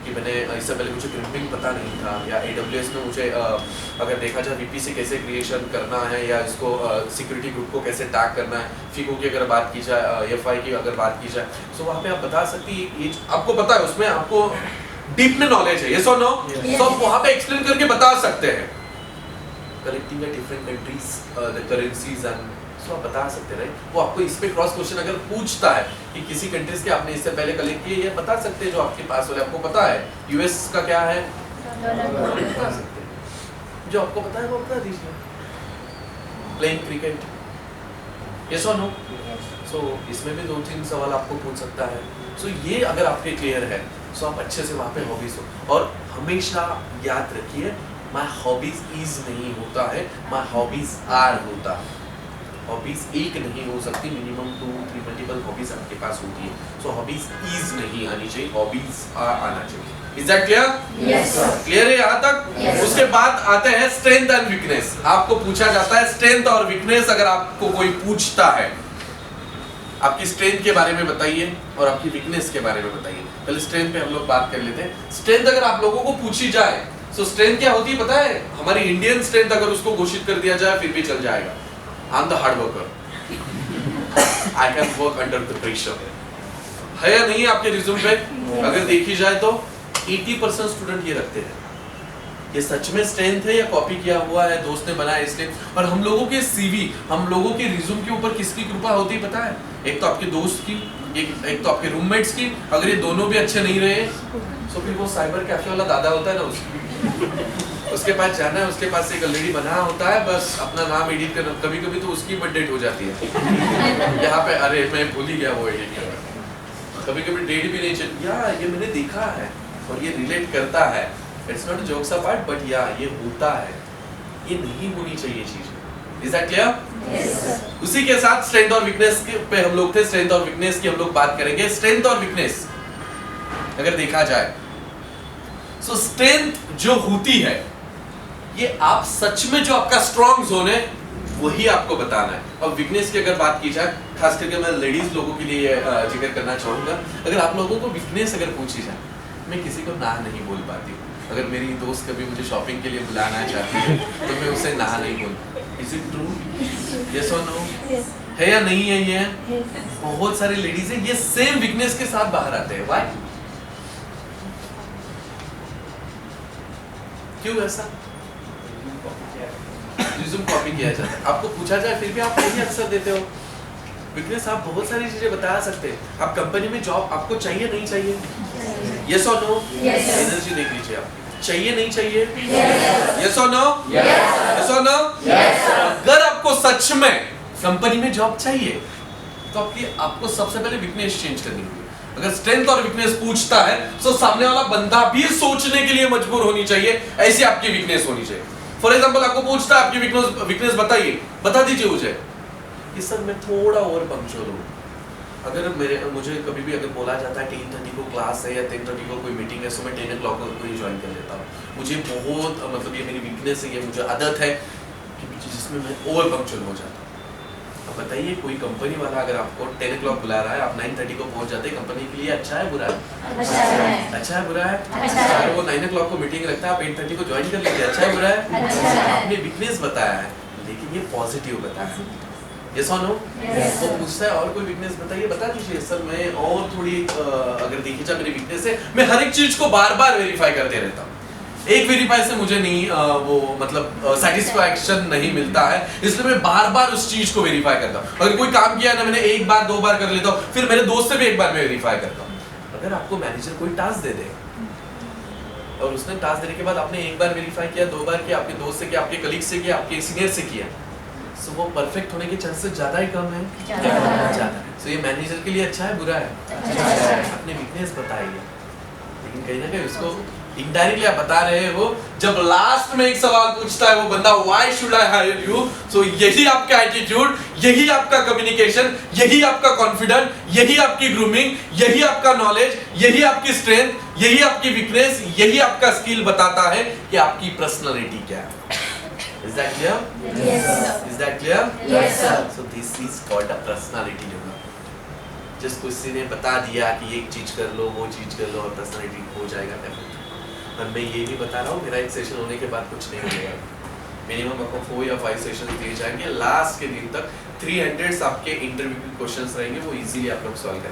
कि मैंने इससे पहले मुझे क्रिम्पिंग पता नहीं था, या AWS में मुझे अगर देखा जाए VPC कैसे क्रिएशन करना है, या इसको सिक्योरिटी ग्रुप को कैसे टैग करना है, FICO की अगर बात की जाए, FI की अगर बात की जाए, तो वहाँ पे आप बता सकती है, आपको पता है उसमें आपको डीप में नॉलेज है, yes or no? तो आप वहाँ पे एक्सप्लेन करके बता सकते हैं collecting different countries the currencies and, so आप बता सकते हैं। वो आपको इस पे क्रॉस क्वेश्चन अगर पूछता है कि किसी कंट्रीज के आपने इससे पहले कलेक्ट किए, ये बता सकते हैं जो आपके पास वाले आपको पता है। US का क्या है बता सकते हैं, जो आपको पता है वो बता दीजिए। प्लेइंग क्रिकेट, यस और नो? सो इसमें भी 2-3 सवाल आपको पूछ सकता है। सो ये अगर आपके क्लियर है, सो आप अच्छे से वहाँ पे हॉबीज हो। और हमेशा याद रखिए, माय हॉबीज इज नहीं होता है, माय हॉबीज आर होता है। हॉबीज एक नहीं हो सकती, मिनिमम 2-3 मल्टीपल हॉबीज आपके पास होती है। सो हॉबीज इज नहीं आनी चाहिए, हॉबीज आर आना चाहिए। Is that clear? Yes sir. Clear है यहाँ तक? Yes. उसके बाद आते हैं स्ट्रेंथ एंड वीकनेस। आपको पूछा जाता है स्ट्रेंथ और वीकनेस, अगर आपको कोई पूछता है आपकी स्ट्रेंथ के बारे में बताइए और आपकी वीकनेस के बारे में बताइए। पहले स्ट्रेंथ पे हम लोग बात कर लेते हैं। स्ट्रेंथ अगर आप लोगों को पूछी जाए, सो स्ट्रेंथ क्या होती है पता है? हमारी इंडियन स्ट्रेंथ अगर उसको घोषित कर दिया जाए फिर भी चल जाएगा। I am the hard worker, I can work under the pressure. है या नहीं आपके रिज्यूम पे? अगर देखी जाए तो 80% स्टूडेंट ये रखते हैं। ये सच में स्ट्रेंथ है या कॉपी किया हुआ है, दोस्त ने बनाया इसलिए? और हम लोगों के CV, हम लोगों के रिज्यूम के ऊपर किसकी कृपा होती है पता है? एक तो आपके दोस्त की, एक तो आपके रूममेट्स की। अगर ये दोनों भी अच्छे नहीं रहे, तो फिर वो साइबर कैफे वाला दादा होता है ना, उसके पास जाना है, उसके पास एक ऑलरेडी बना होता है, बस अपना नाम एडिट करना। कभी कभी तो उसकी बर्थ डेट हो जाती है यहाँ पे, अरे मैं भूल ही गया वो एडिट करना। कभी कभी डेट भी नहीं चलती, या ये मैंने देखा है और ये रिलेट करता है। It's not jokes apart, but या ये होता है, ये नहीं होनी चाहिए चीज। Is that clear? Yes sir. उसी के साथ स्ट्रेंथ और वीकनेस पे हम लोग थे। स्ट्रेंथ और वीकनेस की हम लोग बात करेंगे। स्ट्रेंथ और वीकनेस अगर देखा जाए, सो स्ट्रेंथ जो होती है, ये आप सच में जो आपका स्ट्रॉन्ग जोन है वही आपको बताना है। और वीकनेस की अगर बात की जाए, खास करके मैं लेडीज लोगों के लिए जिक्र करना चाहूंगा, अगर आप लोगों को वीकनेस अगर पूछी जाए, मैं किसी को ना नहीं बोल पाती हूँ। अगर मेरी दोस्त कभी मुझे शॉपिंग के लिए बुलाना चाहती है तो मैं उसे ना नहीं बोलती। Is it true? यस और नो? है या नहीं है? ये बहुत सारी लेडीज है, ये सेम वीकनेस के साथ बाहर आते हैं। व्हाई? क्यों ऐसा? रिज्यूम कॉपी किया जाता है, आपको पूछा जाए फिर भी आप नहीं आंसर देते हो। वीकनेस आप बहुत सारी चीजें बता सकते हैं। आप कंपनी में जॉब आपको चाहिए नहीं चाहिए? यस और नो? एनर्जी देख लीजिए आप, चाहिए नहीं चाहिए? यस और नो? यस और नो? अगर आपको सच में कंपनी में जॉब चाहिए तो आपको सबसे पहले वीकनेस चेंज करनी होगी। अगर स्ट्रेंथ और वीकनेस पूछता है तो सामने वाला बंदा भी सोचने के लिए मजबूर होनी चाहिए, ऐसी आपकी वीकनेस होनी चाहिए। फॉर एग्जांपल आपको पूछता है आपकी वीकनेस बताइए, बता दीजिए मुझे कि सर मैं थोड़ा ओवर पंक्चुअल हूँ। अगर मुझे कभी भी अगर बोला जाता है 10:30 को क्लास है या 10:30 को कोई मीटिंग है, तो मैं 10 o'clock को ही ज्वाइन कर लेता हूँ। मुझे बहुत मतलब ये मेरी वीकनेस है, ये मुझे आदत है कि जिसमें मैं ओवर पंक्चुअल हो जाता हूँ। अब बताइए कोई कंपनी वाला अगर आपको 10 o'clock बुला रहा है, आप 9:30 को पहुंच जाते हैं, कंपनी के लिए अच्छा है बुरा है? अच्छा है बुरा है? अगर वो 9 o'clock को मीटिंग रखता है, आप 8:30 को ज्वाइन कर लेते हैं, अच्छा है बुरा है? आपने वीकनेस बताया है लेकिन ये पॉजिटिव बताया है। यस और नो? तो पूछता है और कोई वीकनेस बताइए, बता दीजिए सर मैं और थोड़ी अगर देखी जाए मेरी वीकनेस है, मैं हर एक चीज को बार बार वेरीफाई करते रहता हूँ। एक वेरीफाई से मुझे नहीं वो मतलब सेटिस्फैक्शन नहीं मिलता है, इसलिए मैं बार बार उस चीज को वेरीफाई करता हूँ। अगर कोई काम किया ना मैंने, एक बार 2 बार कर लेता हूँ, फिर मेरे दोस्त से भी एक बार मैं वेरीफाई करता हूँ। अगर आपको मैनेजर कोई टास्क दे दे और उसने टास्क देने के बाद आपने एक बार वेरीफाई किया, 2 बार किया, आपके दोस्त से किया, आपके कलीग से किया, आपके सीनियर से किया, तो वो परफेक्ट होने के चांसेस ज्यादा ही कम है? ज्यादा। तो ये मैनेजर के लिए अच्छा है बुरा है? अपने वीकनेस बताइए, लेकिन कहीं ना कहीं उसको इनडायरेक्टली आप बता रहे हो। जब लास्ट में एक सवाल पूछता है वो बंदा, why should I hire you? So यही आपका एटीट्यूड, यही आपका कम्युनिकेशन, यही आपका कॉन्फिडेंस, यही आपकी ग्रूमिंग, यही आपका नॉलेज, यही आपकी स्ट्रेंथ, यही आपकी वीकनेस, यही आपका स्किल बताता है कि आपकी पर्सनालिटी क्या है। Is that clear? Yes sir. Is that clear? Yes sir. So this is called a personality development. जिस किसी ने बता दिया कि ये चीज़ कर लो वो चीज़ कर लो और पर्सनैलिटी हो जाएगा डेफिनेटली। और मैं ये भी बता रहा हूँ मेरा एक सेशन होने के बाद कुछ नहीं होगा, मिनिमम आपको 4 या 5 सेशन दिए जाएंगे, लास्ट के दिन तक 300 आपके इंटरव्यू के क्वेश्चंस रहेंगे, वो इजीली आप लोग सॉल्व करेंगे।